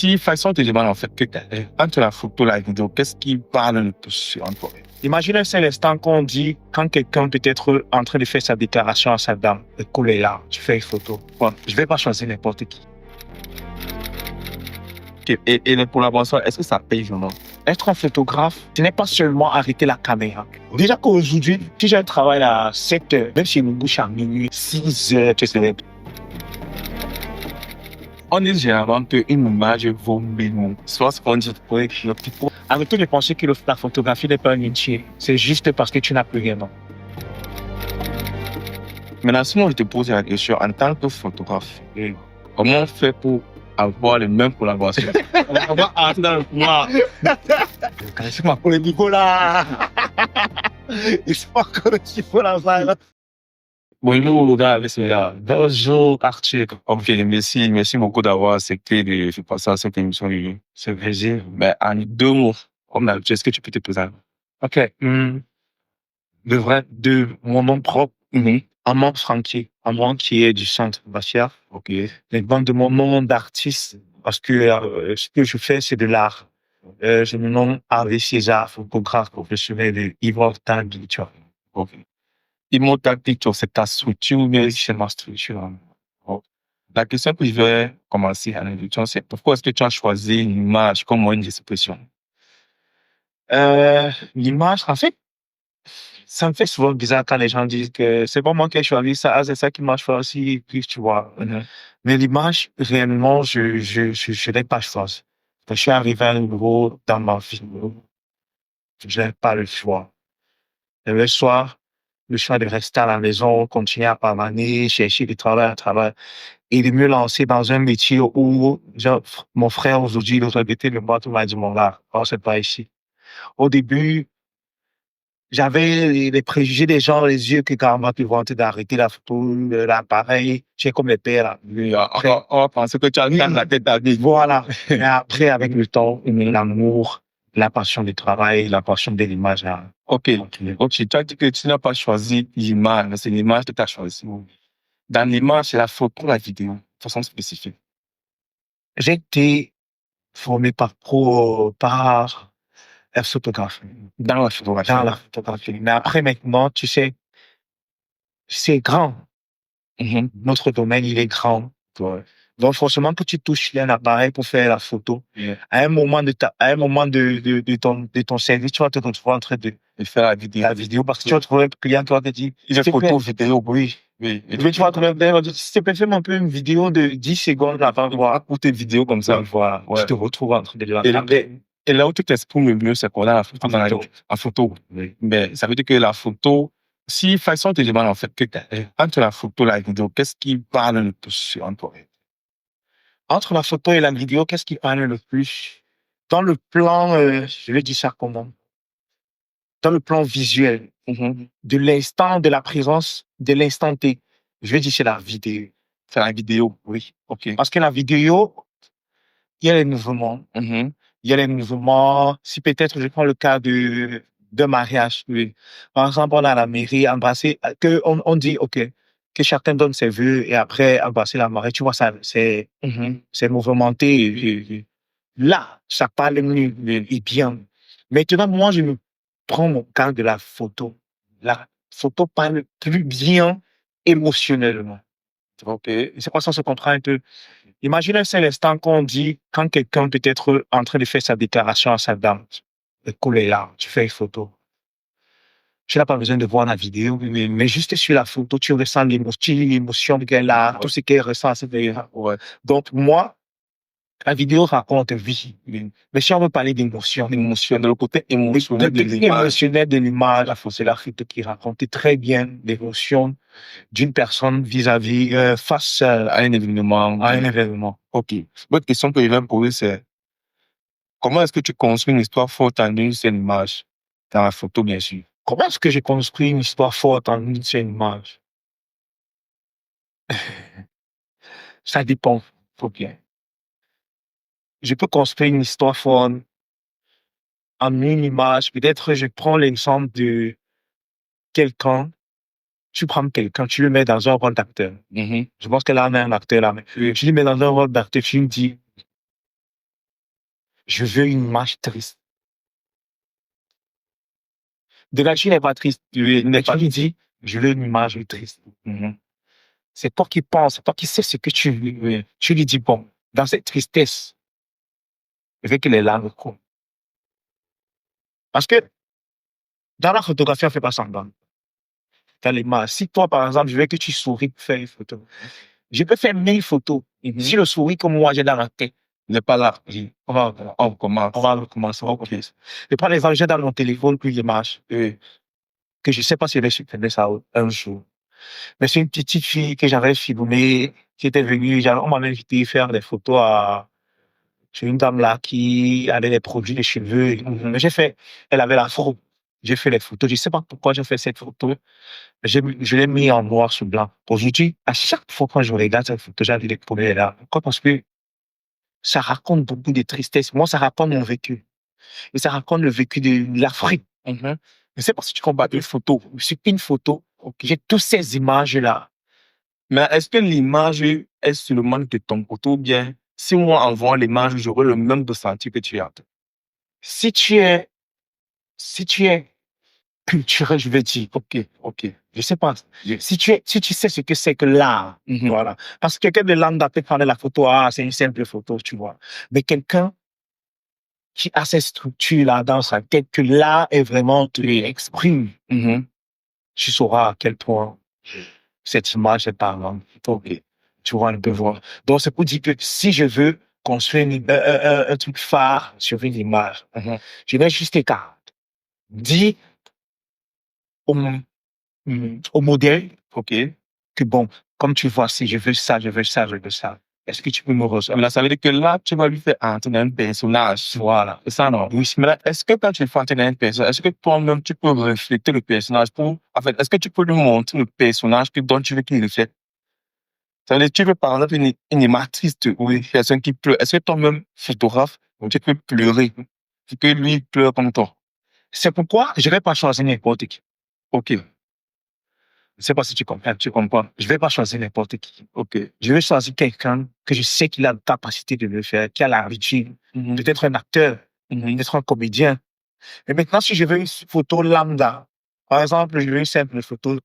Si façon te demande en fait que entre la photo et la vidéo, qu'est-ce qui parle le plus sur toi? Imagine un seul instant qu'on dit, quand quelqu'un peut être en train de faire sa déclaration à sa dame, le col est là, tu fais une photo. Bon, je vais pas choisir n'importe qui. Ok. Et les collaborations, est-ce que ça paye vraiment? Être un photographe, ce n'est pas seulement arrêter la caméra. Déjà qu'aujourd'hui, si j'ai un travail à 7 heures, même si je me couche à minuit, 6 heures, tu sais. On dit généralement qu'une image vaut mille mots. Soit ce qu'on dit pour écrire. Arrêtez de penser que la photographie n'est pas un métier. C'est juste parce que tu n'as plus rien. Maintenant, sinon, je te pose la question, en tant que photographe, comment on fait pour avoir les mêmes collaborations? On va entrer dans le noir. C'est pas pour le niveau là. Il faut encore qu'il faut la faire. Bonjour, gars, bonjour, Arthur. Ok, merci beaucoup d'avoir accepté de passer à cette émission. C'est plaisir. Mais en 2 mots, comme d'habitude, est-ce que tu peux te présenter? Ok. De mon nom propre, Amand Franquier. Amand qui est du centre Bastia. Ok. Et donc de mon nom d'artiste, parce que ce que je fais, c'est de l'art. Je me nomme Harvey César, photographe professionnel de Immortal Picture. Ok. Immortal Picture, c'est ta structure ou bien c'est ma structure? Ok. La question que je vais commencer à l'introduction, c'est pourquoi est-ce que tu as choisi une image comme moyen d'expression? L'image, en fait, ça me fait souvent bizarre quand les gens disent que c'est pas moi qui ai choisi ça, c'est ça qui m'a choisi, puis tu vois. Mais l'image, réellement, je l'ai pas choisi. Je suis arrivé à un niveau dans ma vie où je n'ai pas le choix. Et le soir, le choix de rester à la maison, continuer à pavaner, chercher du travail à travail, et de me lancer dans un métier où, genre, mon frère aujourd'hui, l'autre côté de moi, tout m'a dit, mon gars, oh, c'est pas ici. Au début, j'avais les préjugés des gens, les yeux que quand on va pouvoir d'arrêter la photo, l'appareil, j'ai comme les pères, là. Oui, on pense que tu as la tête à vie. Voilà. Et après, avec le temps, l'amour, la passion du travail, la passion de l'image, là. Ok, tu as dit que tu n'as pas choisi l'image, mais c'est l'image que tu as choisi. Dans l'image, c'est la photo, la vidéo, de façon spécifique. J'ai été formé par la photographie. Dans la photographie. Dans la photographie. Mais après, maintenant, tu sais, c'est grand. Notre domaine, il est grand. Ouais. Donc, forcément que tu touches un appareil pour faire la photo. Yeah. À un moment de ton service, tu vas te retrouver en train de faire la vidéo. Parce que tu vas trouver un client qui va te dire, il fait photo, vidéo. Oui. Oui. Et puis, tu vas trouver un client qui va te dire, s'il te plaît, fais-moi un peu une vidéo de 10 secondes avant de voir. Pour tes vidéos comme ça. Voilà. Ouais. Tu te retrouves en train de le faire. Et là où tu t'exprimes le mieux, c'est qu'on a la photo. En photo. Oui. Mais ça veut dire que la photo, si façon te demande en fait que entre la photo et la vidéo, qu'est-ce qui parle le plus sur toi? Entre la photo et la vidéo, qu'est-ce qui parle le plus? Dans le plan, je vais dire ça comment? Dans le plan visuel, de l'instant, de la présence, de l'instant T, je vais dire c'est la vidéo. C'est la vidéo, oui. Ok. Parce que la vidéo, il y a les mouvements. Il y a les mouvements. Si peut-être je prends le cas de mariage, oui. Par exemple, on a la mairie, embrasser, on dit, OK, que chacun donne ses vœux et après embrasser la mariée, tu vois, ça, c'est mouvementé. Là, ça parle mieux et bien. Maintenant, moi, je me prends mon cas de la photo. La photo parle plus bien émotionnellement. Ok. C'est quoi ça, on se comprend un peu? Imagine un seul instant qu'on dit, quand quelqu'un peut être en train de faire sa déclaration à sa dame, le col est là, tu fais une photo. Tu n'as pas besoin de voir la vidéo, mais juste sur la photo, tu ressens l'émotion qu'elle a, tout ce qu'elle ressent à cette vidéo. Ouais. Donc, moi, la vidéo raconte vie. Mais si on veut parler d'émotion, de le côté émotionnel de l'image, c'est la photo qui raconte très bien l'émotion d'une personne vis-à-vis, face à un événement. Ok. L'autre question que je vais me poser, c'est comment est-ce que tu construis une histoire forte en une seule image? Dans la photo, bien sûr. Comment est-ce que j'ai construit une histoire forte en une seule image? Ça dépend. Faut bien. Je peux construire une histoire forte en une image. Peut-être je prends l'exemple de quelqu'un. Tu prends quelqu'un, tu le mets dans un rôle d'acteur. Je pense qu'elle en a un acteur là. Mais tu le mets dans un rôle d'acteur, tu me dis, Je veux une image triste. De là, tu n'es pas triste. Mais tu lui dis, je veux une image triste. C'est toi qui penses, c'est toi qui sais ce que tu veux. Tu lui dis, bon, dans cette tristesse, je veux que les larmes coulent. Parce que dans la photographie, on ne fait pas semblant. Dans l'image. Si toi, par exemple, je veux que tu souris pour faire une photo, je peux faire 1000 photos. Si le sourire que moi j'ai dans la tête n'est pas là, on commence. On va recommencer. Okay. Je prends l'exemple, j'ai dans mon téléphone puis l'image que je ne sais pas si je vais supprimer ça un jour. Mais c'est une petite fille que j'avais filmée, qui était venue, on m'avait invité à faire des photos chez une dame là qui avait des produits de cheveux. Mais elle avait l'afro. J'ai fait les photos. Je ne sais pas pourquoi j'ai fait cette photo. Je l'ai mis en noir sur blanc. Aujourd'hui, à chaque fois quand je regarde cette photo, j'ai envie de pleurer là. Pourquoi? Parce que ça raconte beaucoup de tristesse. Moi, ça raconte mon vécu. Et ça raconte le vécu de l'Afrique. Je ne sais pas si tu combats une photo. Sur une photo, j'ai toutes ces images-là. Mais est-ce que l'image est seulement de ton côté ou bien si moi envoie l'image, j'aurai le même ressenti que tu as? Si tu es culturel, je vais dire, ok. Je sais pas. Si tu sais ce que c'est que l'art, voilà. Parce que quelqu'un de lambda peut prendre la photo, c'est une simple photo, tu vois. Mais quelqu'un qui a cette structure-là dans sa tête, que l'art est vraiment, tu l'exprimes, tu sauras à quel point cette image est parlante. Tu vois un peu voir. Donc, c'est pour dire que si je veux construire un truc phare sur une image, je vais juste dire au modèle, que bon, comme tu vois, si je veux ça, je veux ça, je veux ça. Est-ce que tu peux me recevoir? Mais là, ça veut dire que là, tu vas lui faire entrer un personnage. Voilà. C'est ça, non? Oui. Mais là, est-ce que quand tu fais entrer un personnage, est-ce que toi-même, tu peux refléter le personnage en fait, est-ce que tu peux lui montrer le personnage dont tu veux qu'il reflète? Ça veut dire que tu veux, par exemple, une image triste, une personne qui pleure. Est-ce que toi-même, photographe, tu peux pleurer? Est-ce que lui pleure comme toi? C'est pourquoi je vais pas choisir n'importe qui. Ok. Je sais pas si tu comprends. Tu comprends? Je vais pas choisir n'importe qui. Je vais choisir quelqu'un que je sais qu'il a la capacité de le faire, qui a l'habitude. Peut-être un acteur, peut-être un comédien. Et maintenant, si je veux une photo lambda, par exemple, je veux une simple photo,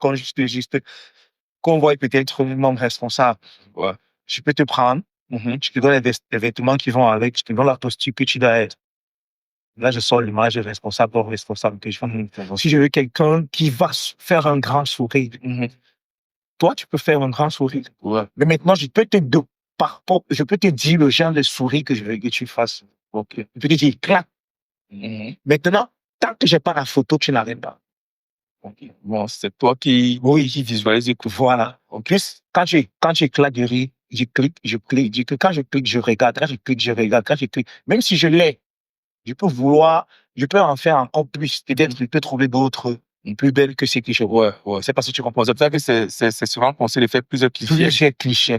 qu'on voit peut-être un membre responsable. Ouais. Je peux te prendre, je te donne les vêtements qui vont avec, je te donne la posture que tu dois être. Là, je sors l'image de responsable ou responsable que je veux. Si je veux quelqu'un qui va faire un grand sourire, toi, tu peux faire un grand sourire. Ouais. Mais maintenant, je peux te dire le genre de sourire que je veux que tu fasses. Je peux te dire, clac. Maintenant, tant que j'ai pas la photo, tu n'arrives pas. Bon, c'est toi qui visualise. Voilà. En plus, quand j'éclate de rire, je clique. Quand je clique, je regarde. Quand je clique. Même si je l'ai, je peux en faire encore plus. Peut-être je peux trouver d'autres plus belles que ces clichés. Ouais. C'est parce que tu comprends. C'est pour ça que c'est souvent pensé de faire plusieurs clichés. Plusieurs clichés.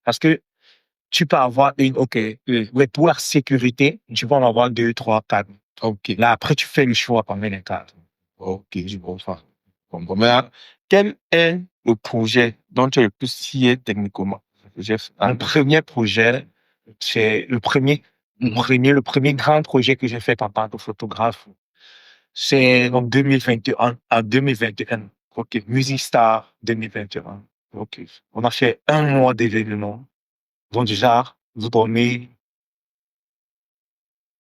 Parce que tu peux avoir mais pour la sécurité, tu peux en avoir 2, 3, 4. Là, après, tu fais le choix parmi les 4. Je comprends. Mais quel est le projet dont tu es le plus fier techniquement? Mon premier projet, c'est le premier grand projet que j'ai fait en tant que photographe. C'est en 2021. Music Star 2021. On a fait 1 mois d'événements. Donc, déjà, vous dormez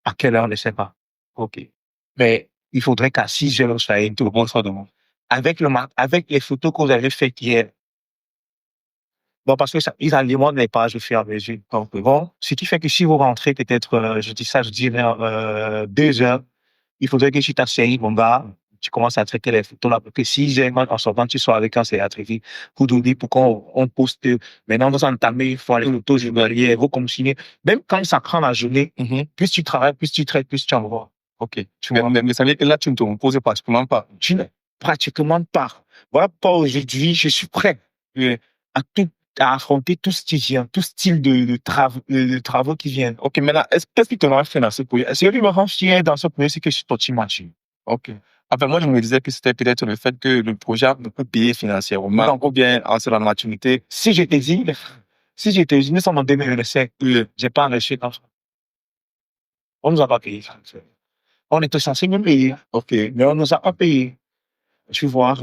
à quelle heure, je ne sais pas. Mais il faudrait qu'à 6 heures, ça ait tout le monde soit demain. Avec les photos que vous avez faites hier. Bon, parce que ils alimentent les pages au fur et à mesure. Donc, bon, ce qui fait que si vous rentrez peut-être, je dis vers 2 heures, il faudrait que tu t'asseyes, mon gars, tu commences à traiter les photos là, pour que 6 heures, en sortant, tu sois avec un CA-Trivi, pour donner, pour qu'on poste. Maintenant, vous entamez, il faut aller photos journalières, vous continuez. Même quand ça prend la journée, plus tu travailles, plus tu traites, plus tu envoies. Mais ça veut dire que là, tu ne te reposes pratiquement pas. Pratiquement pas. Voilà pourquoi aujourd'hui, je suis prêt à affronter tout ce qui vient, tout style de travaux qui viennent. Maintenant, qu'est-ce qui te rend fier dans ce projet? Ce qui me rend fier dans ce projet, c'est que je suis sorti mature. Enfin, moi, je me disais que c'était peut-être le fait que le projet a beaucoup payé financièrement, ou bien en la maturité. Si j'étais dit, nous sommes en 2025, j'ai pas enregistré dans ça. On nous a pas payé. On était censé nous payer. Ok. Mais on nous a pas payé. Tu vois.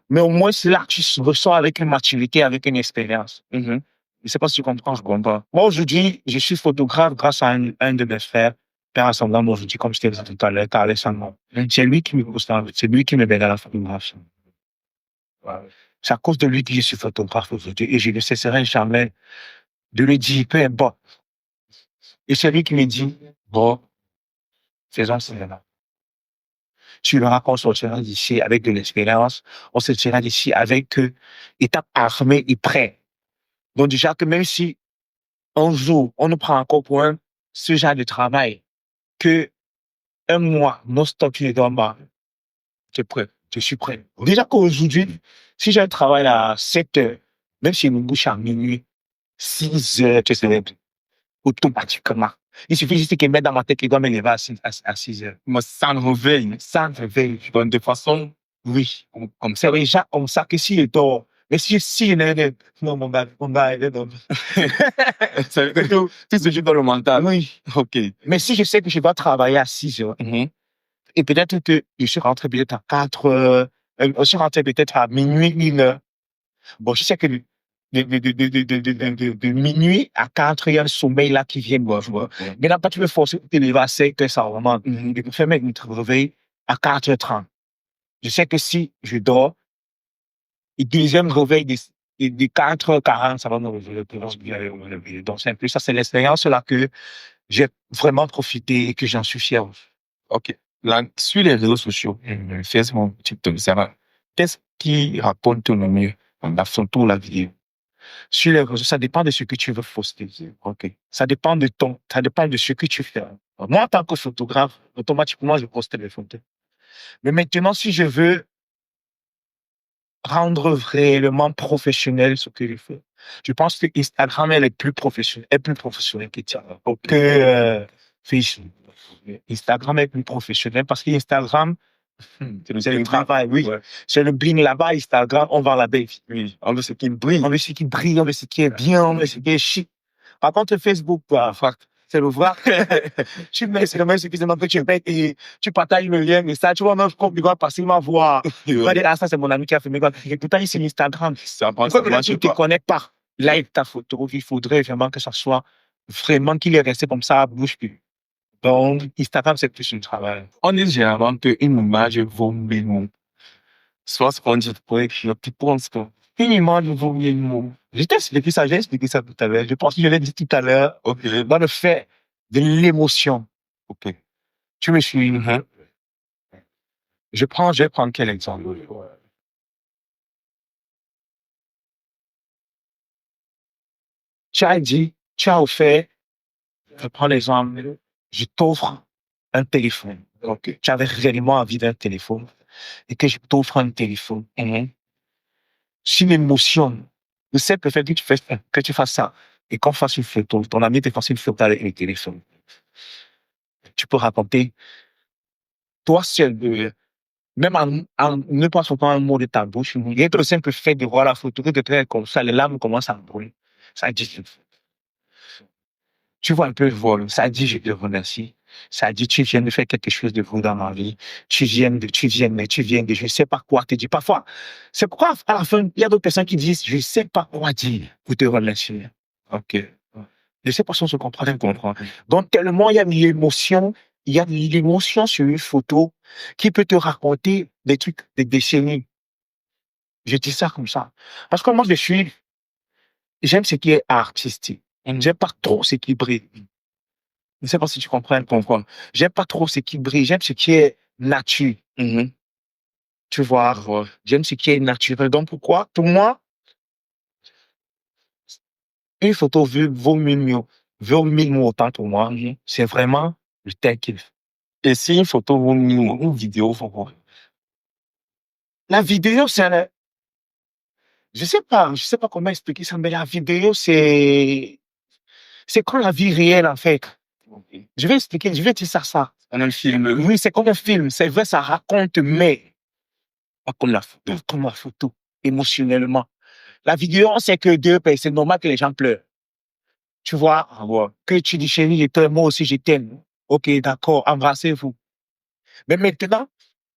Mais au moins, c'est là que tu ressors avec une maturité, avec une expérience. Mhm. Je sais pas si tu comprends. Je comprends. Moi, aujourd'hui, je suis photographe grâce à un de mes frères, père ascendant aujourd'hui, comme je t'ai dit tout à l'heure, Carles Sandman. C'est lui qui me pousse c'est lui qui me met dans la photographie. C'est à cause de lui que je suis photographe aujourd'hui et je ne cesserai jamais de lui dire, peu importe. Et c'est lui qui me dit, bon, faisons cela. Tu verras qu'on sortira d'ici avec de l'expérience, on sortira d'ici avec étape armée et prêt. Donc déjà que même si un jour, on nous prend encore pour ce genre de travail, que un mois, nos stocks ne dorment pas, tu es prêt, je suis prêt. Déjà qu'aujourd'hui, si j'ai un travail à 7 heures, même si je me bouche à minuit, 6 heures, tu sais, automatiquement. Il suffit juste qu'il mette dans ma tête qu'il doit me lever à 6 heures. Moi, ça me réveille. Ça me réveille. De façon, Oui. Comme ça, déjà, comme ça que s'il dort. Mais si je n'ai non, mon gars, il est dormi. ça veut dire que tout se joue dans le mental. Oui. Ok. Mais si je sais que je dois travailler à 6 heures, Mhm. et peut-être que je suis rentré peut-être à 4 heures, je suis rentré peut-être à minuit, 1 heure. Bon, je sais que de minuit à 4 il y a un sommeil là qui vient, moi, je vois. Mais là, pas tu me forcer de te lever à 5 heures, ça vraiment. Mhm. Je peux faire mettre notre réveil à 4h30. Je sais que si je dors, le deuxième réveil de 4h40, ça va me réveiller. Donc, c'est un peu ça, c'est l'expérience là que j'ai vraiment profité et que j'en suis fier. Ok. Là, sur les réseaux sociaux, Facebook, TikTok, etc., qu'est-ce qui raconte le mieux? La photo ou la vidéo? Sur les réseaux, ça dépend de ce que tu veux poster. Ok. Ça dépend ça dépend de ce que tu fais. Moi, en tant que photographe, automatiquement, je poste mes photos. Mais maintenant, si je veux rendre réellement professionnel ce que je fais, je pense que Instagram est plus professionnel que Facebook. Instagram est plus professionnel parce qu'Instagram, c'est le travail, oui. Ouais. C'est le bling là-bas, Instagram, on vend la belle vie. Oui. On veut ce qui brille. On veut ce qui brille, on veut ce qui est bien, on veut ce qui est chic. Par contre, Facebook, c'est le vrai. Tu mets seulement suffisamment que tu mets et tu partages le lien, mais ça, tu vois, même quand tu vas facilement voir. Tu vas dire, ah, ça, c'est mon ami qui a fait mes gars. Et pourtant, il c'est Instagram. Pourquoi tu ne te connectes pas? Like ta photo, il faudrait vraiment que ça soit vraiment qu'il est resté comme ça, bouge plus. Donc, Instagram, c'est plus un travail. On dit généralement qu'une image vaut 1000 mots. Soit ce qu'on dit pour écrire, tu penses que Une image vaut 1000 mots. J'ai expliqué ça tout à l'heure. Je pense que je l'ai dit tout à l'heure. ok. Dans le fait de l'émotion. Ok. Tu me suis. Mhm. Je vais prendre quel exemple? Tu as dit, tu as offert, je prends l'exemple, je t'offre un téléphone. Ok. Tu avais réellement envie d'un téléphone et que je t'offre un téléphone. Si l'émotion, le simple fait que tu fasses ça et qu'on fasse une photo, ton ami te fasse une photo avec le téléphone, tu peux raconter, toi seul, même en ne pas sortant un mot de ta bouche, rien que le simple fait de voir la photo, de te comme ça, les larmes commencent à brûler. Ça dit, tu vois un peu le vol, ça dit, je te remercie. Ça dit, tu viens de faire quelque chose de beau dans ma vie. Tu viens de, je sais pas quoi te dire. Parfois, c'est pourquoi, à la fin, il y a d'autres personnes qui disent, je sais pas quoi dire pour te remercier. Ok. Je sais pas si on se comprend. Donc, tellement il y a l'émotion, sur une photo qui peut te raconter des trucs, des décennies. Je dis ça comme ça. Parce que moi, j'aime ce qui est artistique. J'aime pas trop ce qui brille. Je ne sais pas si tu comprends. J'aime pas trop ce qui brille. J'aime ce qui est nature. Tu vois, j'aime ce qui est naturel. Donc, pourquoi? Pour moi, une photo vaut 1000 mots autant pour moi. C'est vraiment le tel qu'il fait. Et si une photo vaut 1000 mots, une vidéo vaut quoi? La vidéo, je sais pas comment expliquer ça, mais la vidéo, c'est comme la vie réelle, en fait. Je vais dire ça. Un film. Oui, c'est comme un film. C'est vrai, ça raconte, mais pas comme la photo, émotionnellement. La vidéo, on sait que c'est normal que les gens pleurent. Tu vois, que tu dis, chérie, je t'aime, moi aussi, je t'aime. OK, d'accord, embrassez-vous. Mais maintenant,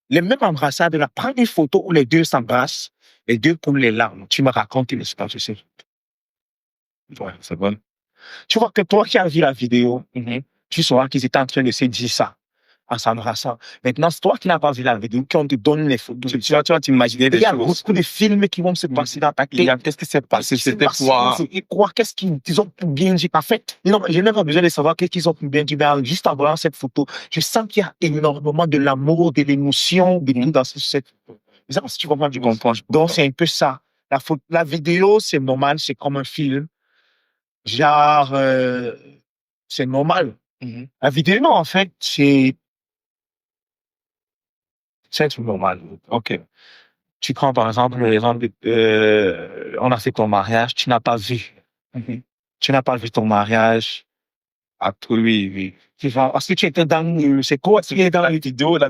les mêmes embrassades, là, prends une photo où les deux s'embrassent, les deux coulent les larmes. Tu me racontes une histoire, tu sais. Ouais, c'est bon. Tu vois que toi qui as vu la vidéo, tu sauras qu'ils étaient en train de se dire ça en s'embrassant. Maintenant, c'est toi qui n'as pas vu la vidéo, qu'on te donne les photos. Tu vas t'imaginer des Il y a choses. beaucoup de films qui vont se passer dans ta tête. Qu'est-ce qui s'est passé? C'était quoi? Et quoi, qu'est-ce qu'ils ont pour bien dire? En fait, non, je n'ai pas besoin de savoir qu'est-ce qu'ils ont pour bien dire. Mais juste en voyant cette photo, je sens qu'il y a énormément de l'amour, de l'émotion, de tout dans cette photo. Je sais pas si tu comprends. Je comprends. Donc, c'est un peu ça. La vidéo, c'est normal, c'est comme un film. Genre, c'est normal. La vidéo, non, en fait, c'est un truc normal. OK. Tu prends par exemple l'exemple on a fait ton mariage, tu n'as pas vu. Tu n'as pas vu ton mariage. Ah, oui, oui. Tu vois, parce que tu étais c'est quoi? Tu es dans la vidéo, la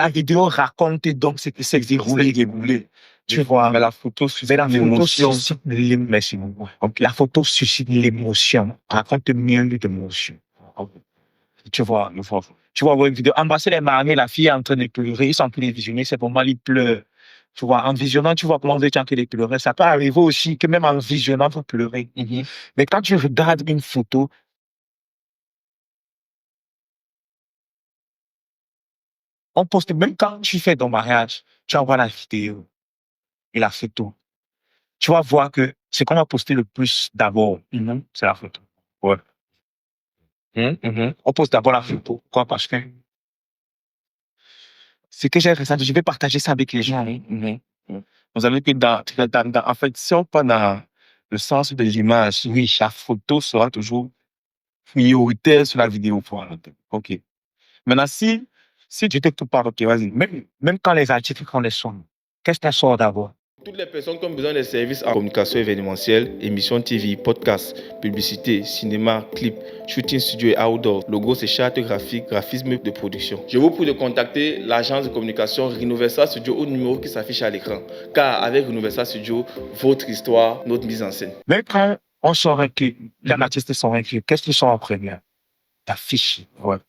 vidéo raconte donc ce qui s'est déroulé. Tu vois. Mais la photo suscite Mais la photo l'émotion. suscite l'émotion. La photo suscite l'émotion. Raconte mieux l'émotion. Tu vois. Tu vois, une vidéo. Embrasser les mariés, la fille est en train de pleurer, ils sont en train de visionner, c'est pour moi, ils pleurent. Tu vois, en visionnant, tu vois comment vous êtes en train de pleurer. Ça peut arriver aussi que même en visionnant, vous pleurez. Mais quand tu regardes une photo, on poste, même quand tu fais ton mariage, tu envoies la vidéo et la photo. Tu vas voir que ce qu'on a posté le plus d'abord, c'est la photo. Ouais. On poste d'abord la photo. Pourquoi? Parce que ce que j'ai ressenti, je vais partager ça avec les gens. Vous avez que en fait, si on prend dans le sens de l'image, oui, la photo sera toujours prioritaire sur la vidéo. OK. Maintenant, si tu te parles, OK, vas-y. Même quand les articles, quand les sons, qu'est-ce qu'elles sortent d'abord? Toutes les personnes qui ont besoin de services en communication événementielle, émissions TV, podcasts, publicité, cinéma, clips, shooting studio et outdoor, logo c'est charte graphique, graphisme de production. Je vous prie de contacter l'agence de communication Renoversa Studio au numéro qui s'affiche à l'écran. Car avec Renoversa Studio, votre histoire, notre mise en scène. Même quand on sort un clip, les artistes sont un clip, qu'est-ce qu'ils sont en première? L'affiche. Ouais.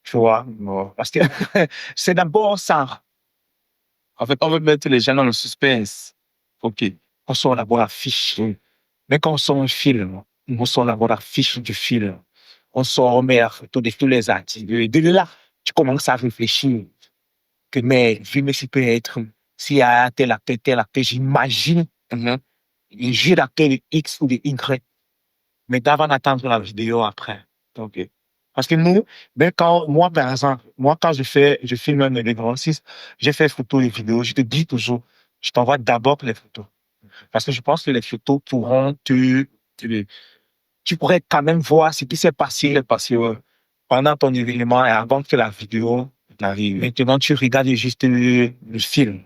Tu vois? Parce que c'est d'abord ça. En fait, on veut mettre les gens dans le suspense. OK. On sort d'abord l'affiche. Mais quand on sort un film, on sort d'abord l'affiche du film. On met la photo de tous les artistes. Et de là, tu commences à réfléchir que, mais, le film, peut être, s'il y a tel acteur, j'imagine, il joue l'acteur de X ou de Y. Mais d'avant d'attendre la vidéo après. OK. Parce que nous, ben moi, par exemple, quand je filme un événement 6, j'ai fait photos et vidéos, je te dis toujours, je t'envoie d'abord les photos. Parce que je pense que les photos pourront tu pourrais quand même voir ce qui s'est passé pendant ton événement et avant que la vidéo n'arrive. Maintenant, tu regardes juste le film.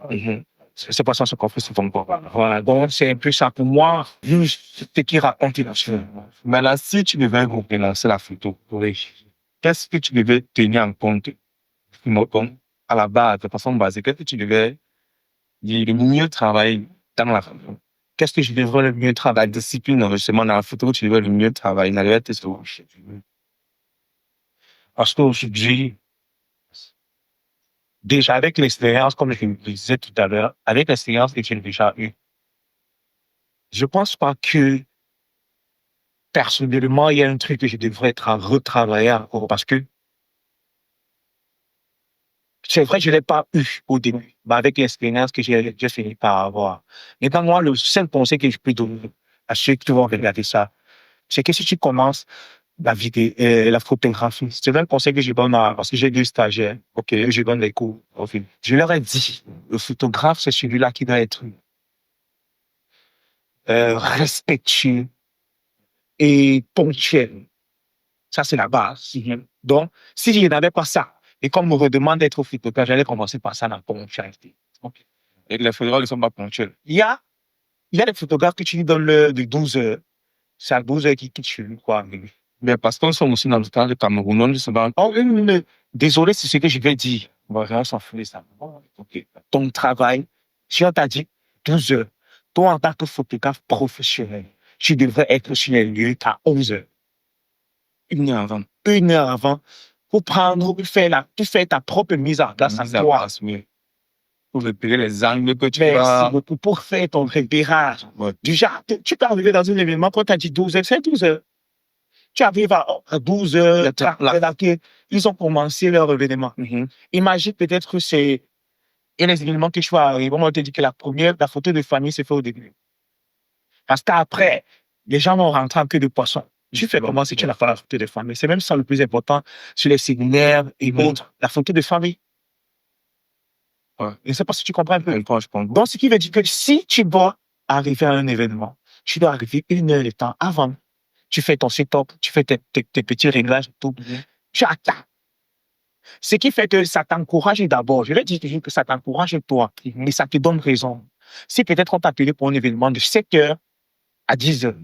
C'est pas ça ce qu'on fait souvent. Voilà. Donc, c'est un peu ça pour moi, vu ce qui raconte dans le film. Maintenant, si tu devais relancer la photo, qu'est-ce que tu devais tenir en compte, à la base, de façon basique, qu'est-ce que tu devais dire le mieux travailler dans la photo? Qu'est-ce que je devrais le mieux La travailler? discipline d'enregistrement dans la photo, tu devais le mieux travailler. Parce qu'aujourd'hui, déjà avec l'expérience, comme je le disais tout à l'heure, avec l'expérience que j'ai déjà eue, je pense pas que personnellement, il y a un truc que je devrais retravailler encore parce que c'est vrai, je l'ai pas eu au début, mais avec l'expérience que j'ai fini par avoir. Et dans moi, le seul conseil que je peux donner à ceux qui vont regarder ça, c'est que si tu commences la vidéo, la photographie, c'est le conseil que je donne parce que j'ai deux stagiaires, je donne les cours. Je leur ai dit, le photographe, c'est celui-là qui doit être respectueux et ponctuel. Ça, c'est la base. Donc, si je n'avais pas ça, et qu'on me redemande d'être photographe, j'allais commencer par ça dans la ponctualité. Et les photographes ne sont pas ponctuels. Il y a des photographes qui tu donnes l'heure de 12 heures. C'est à 12 heures qui chez quoi. Mais parce qu'on sommes aussi dans le temps de Cameroun, on ne sait pas. Oh, désolé, c'est ce que je vais dire. On va rien s'en foutre de ça. Ton travail, si on t'a dit 12 heures, toi, en tant que photographe professionnel, tu devrais être sur les lieux à 11 heures. 1 heure avant. 1 heure avant, pour tu fais ta propre mise en place à toi. Pour repérer les angles que tu Merci vas. beaucoup pour faire ton repérage. Ouais. Du genre, tu peux arriver dans un événement, quand tu as dit 12 heures, c'est 12 heures. Tu arrives à 12 heures, ils ont commencé leur événement. Imagine peut-être que c'est, il y a les événements que tu vas arriver, on te dit que la photo de famille se fait au début. Parce qu'après, les gens vont rentrer en queue de poisson. Tu fais comment si tu n'as pas la photo de famille? C'est même ça le plus important sur les séminaires et autres, la photo de famille. Ouais. Je ne sais pas si tu comprends un peu. Je comprends. Donc, ce qui veut dire que si tu dois arriver à un événement, tu dois arriver 1 heure de temps avant. Tu fais ton setup, tu fais tes petits réglages, tout. Tu attends. Ce qui fait que ça t'encourage d'abord. Je vais dire toujours que ça t'encourage toi, mais ça te donne raison. Si peut-être on t'a appelé pour un événement de 7 heures à 10 heures,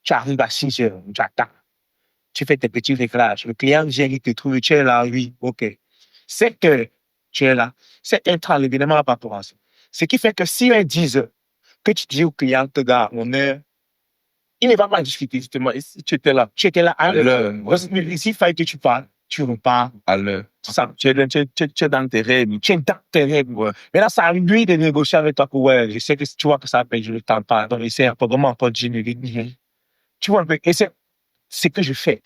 tu arrives à 6 heures, tu attends. Tu fais tes petits réglages. Le client vient, il te trouve, tu es là, oui, OK. 7 heures, tu es là. 7 heures, l'événement n'a pas commencé. Ce qui fait que si il est 10 heures, que tu dis au client, te gars, mon heure, il ne va pas discuter. Justement, ici, tu étais là. Tu étais là à l'heure. Ouais. Ici, il fallait que tu parles. Tu repars. À l'heure. Ça, Tu es dans tes rêves. tu es dans tes rêves. Ouais. Mais là, ça arrive, lui, de négocier avec toi. Ouais, je sais que tu vois que ça paye, je ne t'en parle. Donc, c'est pas vraiment pas de générique. Tu vois un peu. Et c'est ce que je fais.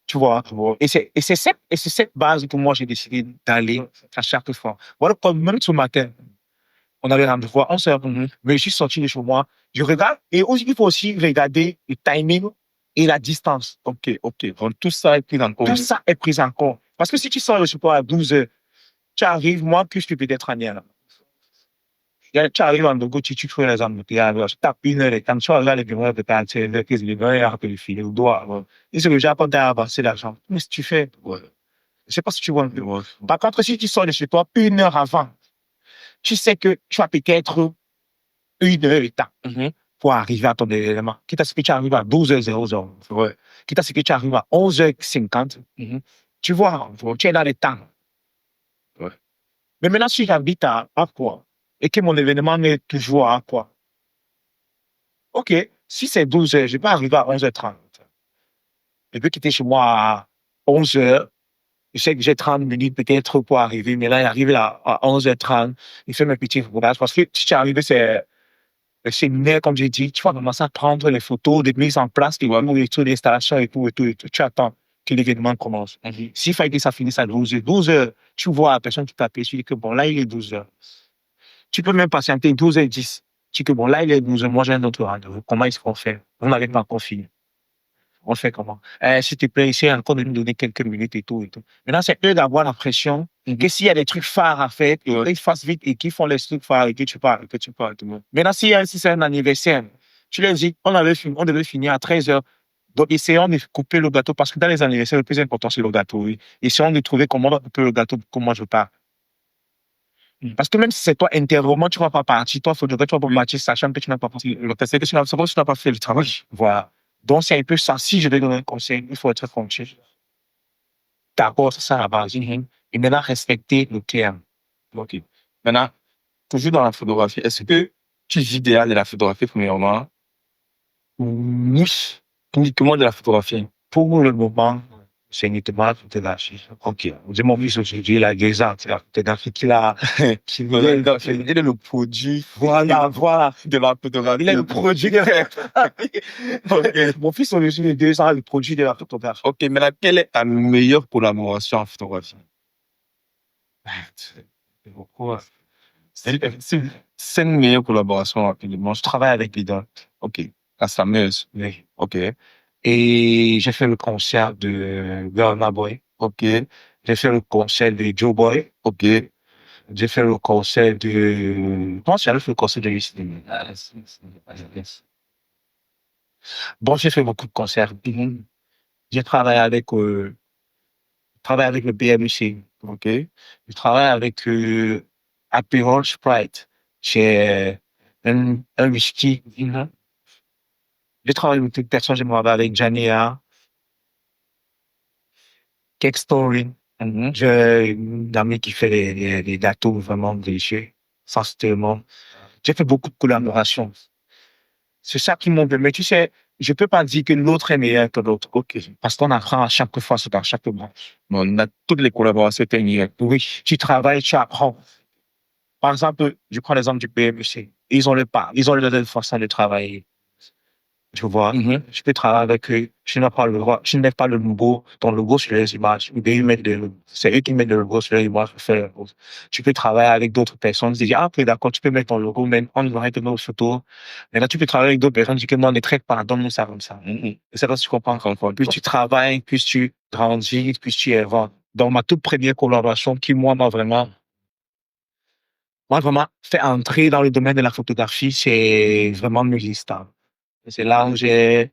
Tu vois. Et c'est cette base que moi, j'ai décidé d'aller à chaque fois. Voilà, comme même ce matin, on avait rendez-vous à 11 heures. Mais je suis sorti de chez moi. Je regarde. Et aussi, il faut aussi regarder le timing et la distance. OK. Donc, tout ça est pris en compte. Tout ça est pris en compte. Parce que si tu sors de chez toi à 12 heures, tu arrives, moi, que je suis peut-être en là. Tu arrives en Dogo, tu fais les embouteillages, tu tapes 1 heure et quand tu arrives à l'événement de ta tête, le livreur a le filer au doigt. Et c'est que j'ai pas avancé l'argent. Mais si tu fais, je sais pas si tu vois un peu. Par contre, si tu sors de chez toi 1 heure avant, tu sais que tu vas peut-être 1 heure et temps pour arriver à ton événement. Quitte à ce que tu arrives à 12h00. Ouais. Quitte à ce que tu arrives à 11h50. Tu vois, tu es dans les temps. Ouais. Mais maintenant, si j'habite à quoi et que mon événement est toujours à quoi? OK, si c'est 12 heures, je peux arriver à 11h30. Je peux quitter chez moi à 11 heures. Je sais que j'ai 30 minutes peut-être pour arriver, mais là, il arrive à 11h30. Il fait mes petits reportages parce que si tu arrives, c'est le séminaire, comme j'ai dit, tu vas commencer à prendre les photos, des mises en place, et tout, l'installation et tout. Tu attends que l'événement commence. S'il fallait que ça finisse à 12h, 12h, tu vois la personne qui t'appelle, tu dis que bon, là, il est 12h. Tu peux même patienter 12h10. Tu dis que bon, là, il est 12h, moi, j'ai un autre rendez-vous. Comment est-ce qu'on fait? Vous n'avez pas encore fini. On fait comment? S'il te plaît, essaie encore de nous donner quelques minutes et tout. Maintenant, c'est eux d'avoir la pression que s'il y a des trucs phares à faire, ils fassent vite et qu'ils font les trucs phares et que tu parles. Maintenant, si c'est un anniversaire, tu leur dis, on devait finir à 13h. Donc, essayons de couper le gâteau parce que dans les anniversaires, le plus important, c'est le gâteau. Oui. Essayons de trouver comment on va couper le gâteau, comment je pars. Parce que même si c'est toi intérieurement, tu ne vas pas partir. Toi, il faudrait que tu vas pas partir, sachant que tu n'as pas parti. C'est que tu n'as pas fait le travail. Voilà. Donc, c'est un peu ça. Si je vais donner un conseil, il faut être conscient. D'abord, c'est ça la base. Et maintenant, respecter le terme. OK. Maintenant, toujours dans la photographie, est-ce que tu vis déjà de la photographie, premièrement? Oui. Uniquement de la photographie. Pour le moment, c'est uniquement de la chose. OK. J'ai mon fils aujourd'hui, il a 2 ans. C'est l'Afrique qu'il a. Il est le produit. Voilà. De la photographie. Il est le produit de la Mon fils aujourd'hui, il a 2 ans, le produit de la photographie. OK, maintenant, quelle est ta meilleure collaboration en photographie? C'est beaucoup. C'est une meilleure collaboration rapidement. Je travaille avec Lidl. OK. La fameuse. Oui. OK. Et j'ai fait le concert de Burna Boy. OK. J'ai fait le concert de Joe Boy. OK. J'ai fait le concert de... Je pense que j'avais fait le concert de Houston. Bon, j'ai fait beaucoup de concerts. J'ai travaillé avec le BMC. OK. Je travaille avec Aperol Sprite. C'est un whisky. J'ai travaillé avec toute personne. J'ai travaillé avec Jania, Cake Story. J'ai une amie qui fait des gâteaux vraiment délicieux, sensiblement. J'ai fait beaucoup de collaborations. C'est ça qui m'ont permis. Tu sais, je peux pas dire que l'autre est meilleur que l'autre. OK. Parce qu'on apprend à chaque fois dans chaque branche. On a toutes les collaborations techniques. Oui. Tu travailles, tu apprends. Par exemple, je prends l'exemple du PMEC. Ils ont leur façon de travailler. Tu vois, je peux travailler avec eux. Je n'ai pas le droit, je n'ai pas le logo, ton logo sur les images. C'est eux qui mettent le logo sur les images pour faire. Tu peux travailler avec d'autres personnes. Tu dis, ah, ok, d'accord, tu peux mettre ton logo, mais on va mettre nos photos. Maintenant, tu peux travailler avec d'autres personnes. Tu dis que non, ne traite pas, donne-nous ça comme ça. Et c'est là que tu comprends. Plus tu travailles, plus tu grandis, plus tu inventes. Donc, ma toute première collaboration qui, m'a vraiment fait entrer dans le domaine de la photographie, c'est vraiment Musista. C'est là où c'est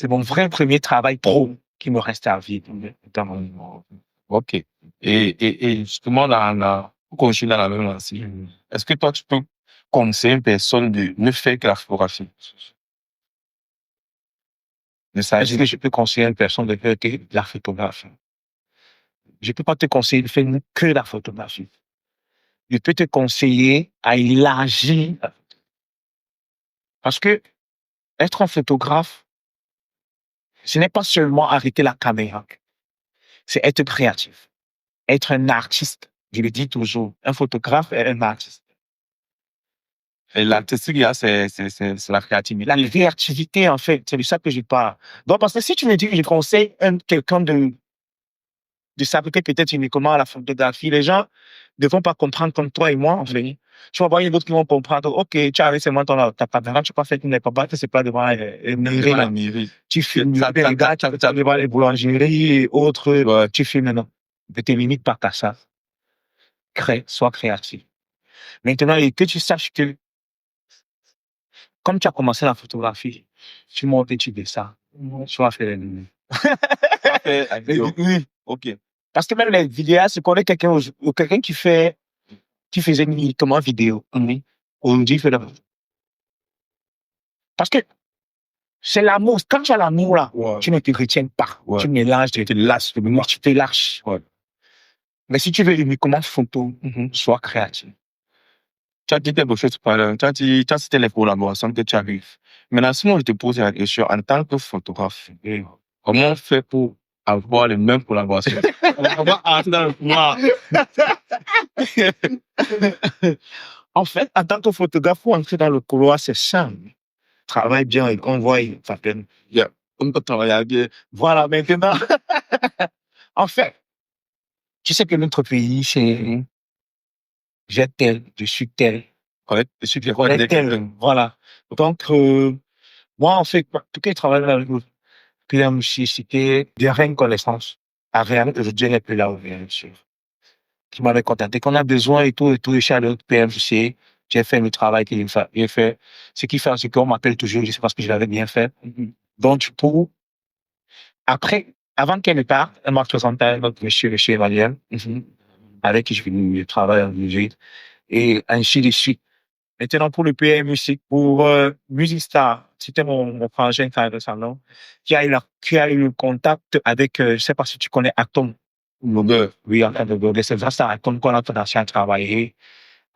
mon vrai premier travail pro qui me reste à vivre. OK. Et justement, pour continuer dans la même lancée, est-ce que toi, tu peux conseiller une personne de ne faire que la photographie? Est-ce que je peux conseiller une personne de faire que la photographie? Je peux pas te conseiller de faire que la photographie. Je peux te conseiller à élargir. Parce que être un photographe, ce n'est pas seulement arrêter la caméra. C'est être créatif. Être un artiste. Je le dis toujours. Un photographe est un artiste. Et l'artistique, là, c'est la créativité. La créativité, en fait, c'est de ça que je parle. Donc, parce que si tu me dis que je conseille quelqu'un de s'appliquer peut-être uniquement à la photographie, les gens ne vont pas comprendre comme toi et moi, en fait. Tu vas voir, il y a d'autres qui vont comprendre, OK, tu arrives seulement ta caméra, tu peux pas faire une pas, c'est pas devant les mairies. Tu filmes les gars, tu arrives devant les boulangeries et autres, tu filmes, non. Ne te limite pas à ça. Sois créatif. Maintenant, et que tu saches que, comme tu as commencé la photographie, tu montes et tu descends. Tu vas faire les lumières. Oui. OK. Parce que même les vidéastes, je connais quelqu'un qui faisait uniquement vidéo. Aujourd'hui, il fait la. Parce que c'est l'amour. Quand tu as l'amour, là, tu ne te retiens pas. Tu mélanges, tu te lâches. Mais si tu veux uniquement photo, sois créatif. Tu as dit quelque chose tout à l'heure. Tu as cité les collaborations que tu arrives. Maintenant, si moi, je te pose la question, en tant que photographe, comment on fait pour avoir les mêmes collaborations? On va entrer dans le pouvoir. En fait, en tant que photographe, pour entrer dans le couloir, c'est simple. Travaille bien et on voit, ça peine. On peut travailler bien. Voilà, maintenant. En fait, tu sais que notre pays, c'est j'ai tel, je suis tel. Je suis tel. Voilà. Donc, moi, en fait, tout cas, je travaille avec vous. Puis, c'était des reines connaissances. Rien, je dirais plus là où bien sûr. Qui m'avait contacté, qu'on a besoin et tout, je suis allé au PMC. J'ai fait le travail qu'il fait. J'ai fait ce qu'il fait, c'est qu'on m'appelle toujours, je sais pas ce que je l'avais bien fait. Donc, du coup, après, avant qu'elle ne parte, elle m'a présenté à notre monsieur Emmanuel, avec qui je travaille en musique, et ainsi de suite. Maintenant, pour le PMUC, pour Musistar, c'était mon frangin de salon, qui a eu le contact avec, je sais pas si tu connais Atom. Oui, en train de donner. C'est grâce à Atom qu'on a commencé à travailler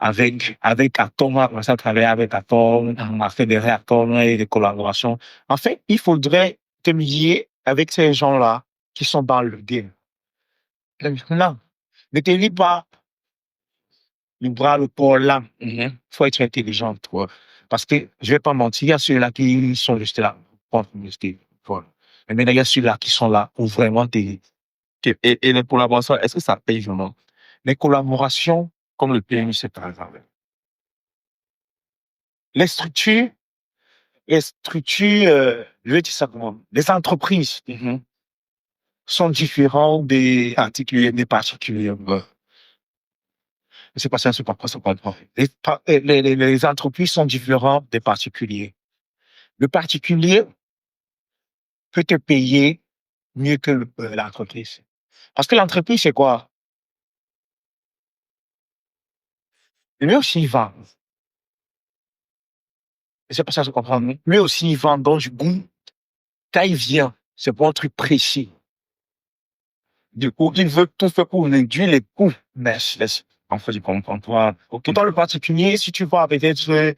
avec Atom, on a commencé à travailler avec Atom, on a fait des réacteurs et des collaborations. En fait, il faudrait te lier avec ces gens-là qui sont dans le game. Non, ne te lie pas le bras, le corps, l'âme. Faut être intelligent, toi. Parce que, je vais pas mentir, il y a ceux-là qui sont juste là. Voilà. Mais maintenant, il y a ceux-là qui sont là pour vraiment t'aider. Et les collaborations, est-ce que ça paye vraiment? Les collaborations, Comme le PMUC, par exemple. les structures, je vais dire ça comment, les entreprises sont différentes des particuliers. C'est pas ça, c'est pas les entreprises sont différentes des particuliers. Le particulier peut te payer mieux que l'entreprise. Parce que l'entreprise, c'est quoi? Lui aussi, il vend. C'est pas ça, je comprends. Lui aussi, il vend. Donc, du coup, quand il vient, c'est pour un truc précis. Du coup, il veut tout faire pour réduire les coûts. Mais, en fait, je comprends pas. Autant le particulier, si tu vas peut-être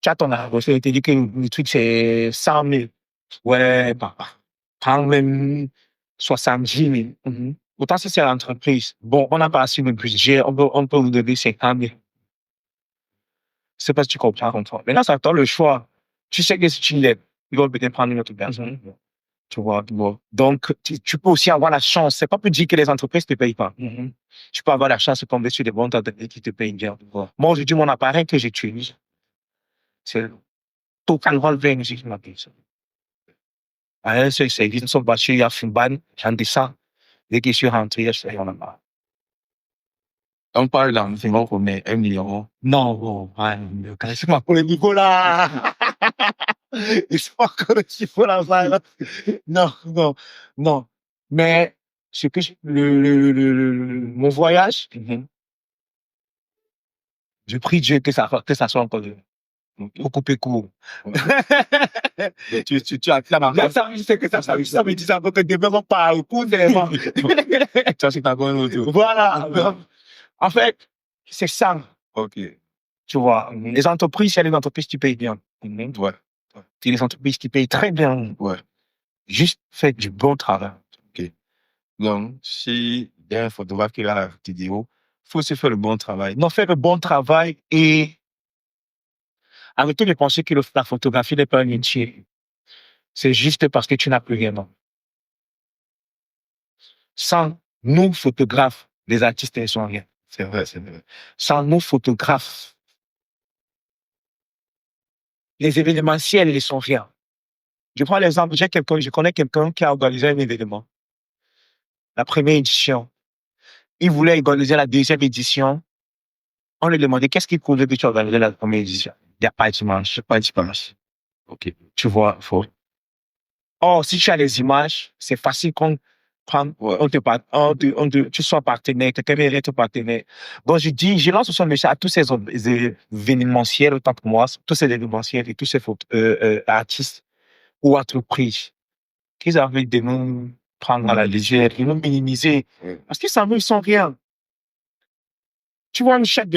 Tu as ton argent, il te dit que le truc, c'est 100 000. Ouais, papa. Prends même 70 000. Autant si c'est l'entreprise. Bon, on n'a pas assez de budget, on peut vous donner 50 000. C'est parce que tu comprends. Maintenant, ça t'as le choix. Tu sais que si tu l'aides, ils vont peut-être prendre une autre personne. Tu vois. Bon. Donc, tu peux aussi avoir la chance. C'est pas pour dire que les entreprises ne te payent pas. Tu peux avoir la chance de tomber sur des bons entreprises qui te payent bien. Moi, aujourd'hui, mon appareil que j'utilise, c'est Total Volvo Energy qui m'appelle ça. C'est une son voiture, il y a Fumban, j'en descends. Dès que je suis rentré, je suis en bas. On parle d'environ combien? 1 million. Non, bon, c'est pas pour le niveau là. C'est pas encore le niveau là. Non, non, non. Mais, ce que mon voyage, je prie Dieu que ça soit encore beaucoup plus court. Tu as clairement. Ça, je sais que ça me dit ça, que demain, pas au cours d'éléments. Ça, c'est encore un autre. Voilà. En fait, c'est ça. OK. Tu vois, les entreprises, c'est les entreprises qui payent bien. Ouais. C'est les entreprises qui payent très bien. Ouais. Juste faites du bon travail. OK. Donc, si il y a un photographe qui a la vidéo, il faut aussi faire le bon travail. Non, faites le bon travail et arrêtez de penser que la photographie n'est pas un métier. C'est juste parce que tu n'as plus rien. Non. Sans nous, photographes, les artistes, ils ne sont rien. C'est vrai, c'est vrai. Sans nous, photographes, les événementiels, ils ne sont rien. Je prends l'exemple, je connais quelqu'un qui a organisé un événement. La première édition. Il voulait organiser la deuxième édition. On lui demandait qu'est-ce qu'il pouvait que tu organises la première édition. Il n'y a pas de dimanche, pas de dimanche. OK. Tu vois, faut. Or, si tu as les images, c'est facile qu'on prenne, tu sois partenaire, quelqu'un vient être partenaire. Donc, je lance aussi un message à tous ces événementiels, autant pour moi, tous ces événementiels et tous ces artistes ou entreprises qu'ils avaient de nous prendre à la légère, de nous minimiser. Parce que ça nous, ils sont rien. Tu vois, un chef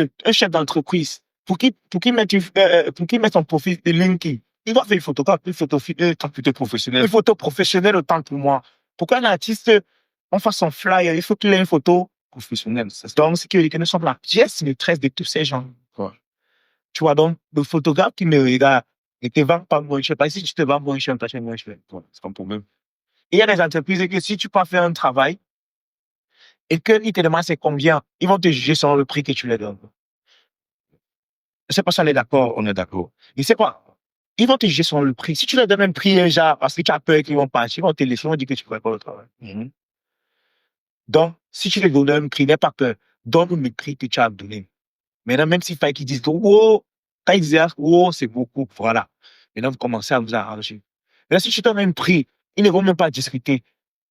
d'entreprise, pour qu'il mette son profil de LinkedIn, il doit faire une photo professionnelle. Une photo professionnelle autant pour moi. Pourquoi un artiste, on fasse son flyer, il faut qu'il ait une photo professionnelle. Donc, c'est que nous sommes la pièce maîtresse de tous ces gens. Ouais. Tu vois, donc, le photographe qui me regarde, ne te vend pas moins cher. Parce que si tu te vends moins cher, on t'achète moins cher. Ouais, c'est un problème. Et il y a des entreprises que si tu peux faire un travail, et qu'ils te demandent c'est combien, ils vont te juger selon le prix que tu leur donnes. C'est pas ça, on est d'accord. On est d'accord. Et c'est quoi? Ils vont te juger selon le prix. Si tu leur donnes un prix, genre, parce que tu as peur qu'ils vont partir, ils vont te laisser, ils vont dire que tu ne pourrais pas le travail. Donc, si tu leur donnes un prix, n'aie pas peur. Donne le prix que tu as donné. Maintenant, même s'il fallait qu'ils disent, oh, quand ils disent, oh, c'est beaucoup, voilà. Maintenant, vous commencez à vous arranger. Maintenant, si tu donnes un prix, ils ne vont même pas discuter.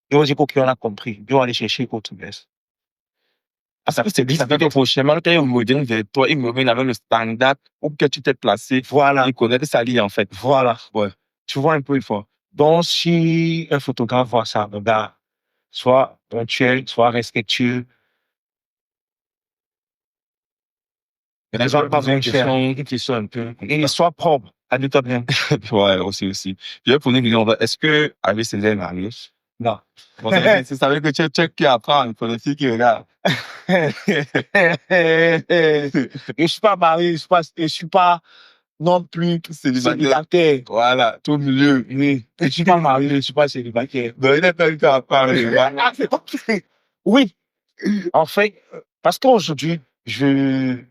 Ils vont dire qu'on a compris. Ils vont aller chercher autre chose. Ça c'est dit, ça fait que prochainement, quand il revient vers toi, il revient avec le standard où que tu t'es placé. Voilà. Il connaît sa ligne, en fait. Voilà. Ouais. Tu vois un peu, il faut. Donc, si un photographe voit ça, regarde, soit ponctuel, soit respectueux. Les gens pas besoin qui sont un peu. Et soit propre. Habille-toi bien. Ouais, aussi. Je vais poser une question. Est-ce que avec ses ailes mariées? Non. Bon, c'est ça veut dire que tu qui apprend, il faut le qui regarde. Je suis pas marié, je suis pas non plus célibataire. Voilà, tout milieu. Oui. Je suis pas marié, je suis pas célibataire. Donc, il est pas qui apprend. Oui. En fait, parce qu'aujourd'hui, j'ai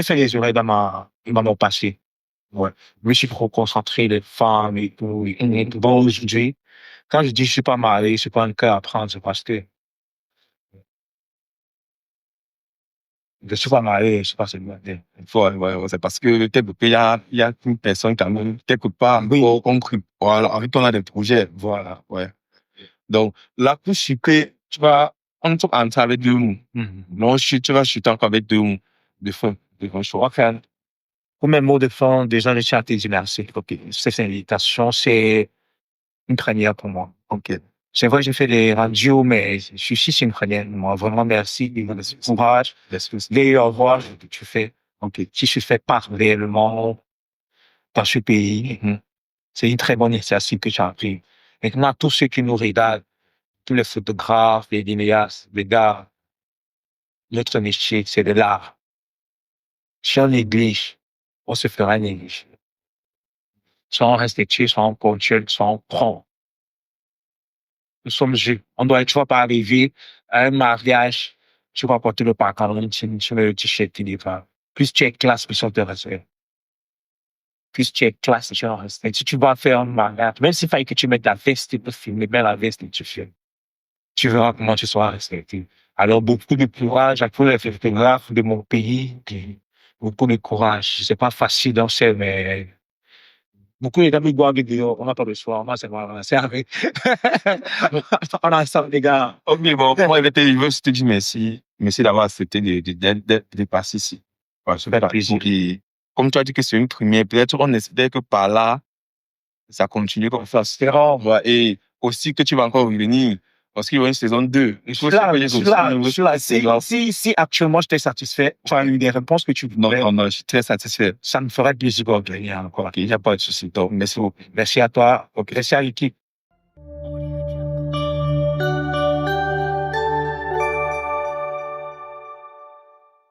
fait les oreilles dans mon passé. Ouais. Je me suis trop concentré les femmes et tout. Bon, aujourd'hui, quand je dis je suis pas marié, je suis pas un cœur à prendre, c'est parce que je suis pas marié, je suis pas célibataire. Ouais, c'est parce que il y a une personne quand même qui n'écoute pas Oui. concret. Voilà, avec on a des projets. Voilà, ouais. Donc, là, pour chuter, tu vas entrer avec 2 mots. Non, tu vas chuter encore avec 2 mots de fin, choix. Ok. Pour mes mots de fin, déjà, je tiens à te dire merci. Ok. Cette invitation, c'est une première pour moi. Ok. C'est vrai, j'ai fait des radios, mais je suis ici, une première. Moi, vraiment, merci du courage, les revoir que tu fais. Ok. Si je fais pas réellement dans ce pays. C'est une très bonne initiative que tu as prise. Maintenant, tous ceux qui nous regardent, tous les photographes, les vidéastes, les gars, notre métier, c'est de l'art. Si on néglige, on se fera négliger. Soit on respecte, soit on ponctuel, soit on prend. Nous sommes jeunes. On doit, tu vas pas arriver à un mariage, tu vas porter le pantalon, tu mets le t-shirt, tu dis pas. Plus tu es classe, plus on te respecte. Plus tu es classe, plus on te respecte. Si tu vas faire un mariage, même s'il fallait que tu mettes la veste, tu peux filmer bien la veste et tu filmes. Tu verras comment tu seras respecté. Alors, beaucoup de courage à tous les photographes de mon pays. Beaucoup de courage. C'est pas facile d'en faire, mais beaucoup d'amis boivent des vidéos. On n'a pas besoin. Moi, c'est moi. C'est avec. On a ça, les gars. Ok, bon, moi, je te dis merci. Merci d'avoir accepté de passer ici. Ouais, ça fait plaisir. Et comme tu as dit que c'est une première, peut-être on espère que par là, ça continue comme ça. C'est rare. Ouais, et aussi que tu vas encore revenir. Parce qu'il y aura une saison 2. Je suis là. Si actuellement je t'ai satisfait, tu as eu des réponses que tu voulais. Non, je suis très satisfait. Ça me ferait plaisir de revenir encore. Ok, il n'y a pas de souci. Donc, merci beaucoup. Merci à toi. Merci à l'équipe.